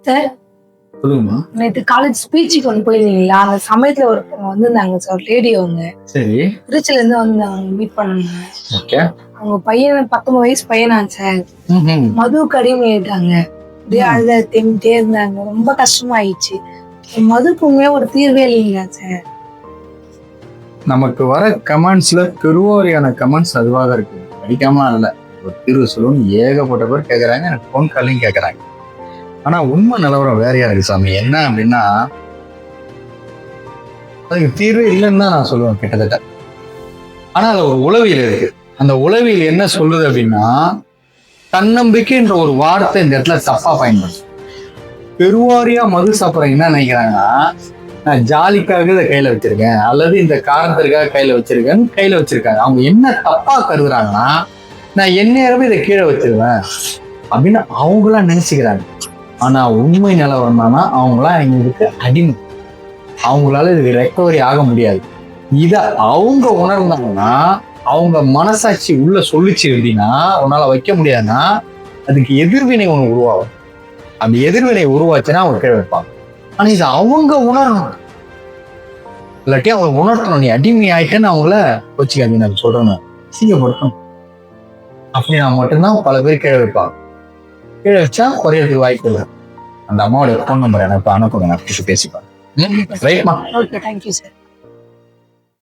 Sir சொல்லுங்கம்மா. நேற்று college ஸ்பீச்சுக்கு ஒன்று போயிருந்தீங்களா? அந்த சமயத்துல ஒருத்தவங்க வந்திருந்தாங்க சார், லேடி. அவங்க சரி. திருச்சில இருந்து வந்து மீட் பண்ணாங்க. ஓகே. அவங்க பையன் 19 வயசு பையனா சார். மதுவுக்கு அடிமையாயிட்டாங்க. அப்படியே அழுத தேம்பிட்டே இருந்தாங்க. ரொம்ப கஷ்டமாயிடுச்சு. மதுக்குமே ஒரு தீர்வே இல்லைங்களா சார்? நமக்கு வர கமெண்ட்ஸ்ல பெருவாரியான கமெண்ட்ஸ் அதுவாக இருக்கு. படிக்காம இல்ல, ஒரு தீர்வு சொல்லணும்னு ஏகப்பட்ட பேர் கேட்கறாங்க. எனக்கு போன் காலையும் கேட்கறாங்க. ஆனா உண்மை நிலவரம் வேறையா இருக்கு சாமி. என்ன அப்படின்னா, அதுக்கு தீர்வே இல்லைன்னு தான் நான் சொல்லுவேன் கிட்டத்தட்ட. ஆனா அது ஒரு உளவியல் இருக்கு. அந்த உளவியல் என்ன சொல்லுது அப்படின்னா, தன்னம்பிக்கைன்ற ஒரு வார்த்தை இந்த இடத்துல தப்பா பயன்படுது. பெருவாரியா மது சாப்பிட்றவங்க என்ன நினைக்கிறாங்கன்னா, நான் ஜாலிக்காக இதை கையில வச்சிருக்கேன் அல்லது இந்த காரணத்திற்காக கையில வச்சிருக்காங்க. அவங்க என்ன தப்பா கருதுறாங்கன்னா, நான் எந்நேரமே இதை கீழே வச்சிருவேன் அப்படின்னு அவங்களா நினைச்சுக்கிறாங்க. ஆனா உண்மை நிலவரம் தானா, அவங்களாம் எங்களுக்கு அடிமை. அவங்களால இதுக்கு ரெக்கவரி ஆக முடியாது. இத அவங்க உணர்ந்தாங்கன்னா, அவங்க மனசாட்சி உள்ள சொல்லிச்சு அப்படின்னா, உன்னால வைக்க முடியாதுன்னா அதுக்கு எதிர்வினை ஒண்ணு உருவாகும். அந்த எதிர்வினை உருவாச்சுன்னா அவங்க கீழே வைப்பாங்க. ஆனா இது அவங்க உணரணும். இல்லாட்டி அவங்க உணர்த்தணும், நீ அடிமை ஆயிட்டேன்னு அவங்கள வச்சுக்காதீங்க. நான் சொல்றேன், சீக்கிரப்படுத்தணும். அப்படின்னா மட்டும்தான் பல பேர் கீழே வைப்பாங்க. கீழே வச்சா குறையறதுக்கு வாய்ப்பு இல்லை. அந்த அம்மாவோட ஃபோன் நம்பர் எனக்கு அனுப்புங்க, நான் பேசிப்பாங்க. ரைட்மா. Okay, thank you sir.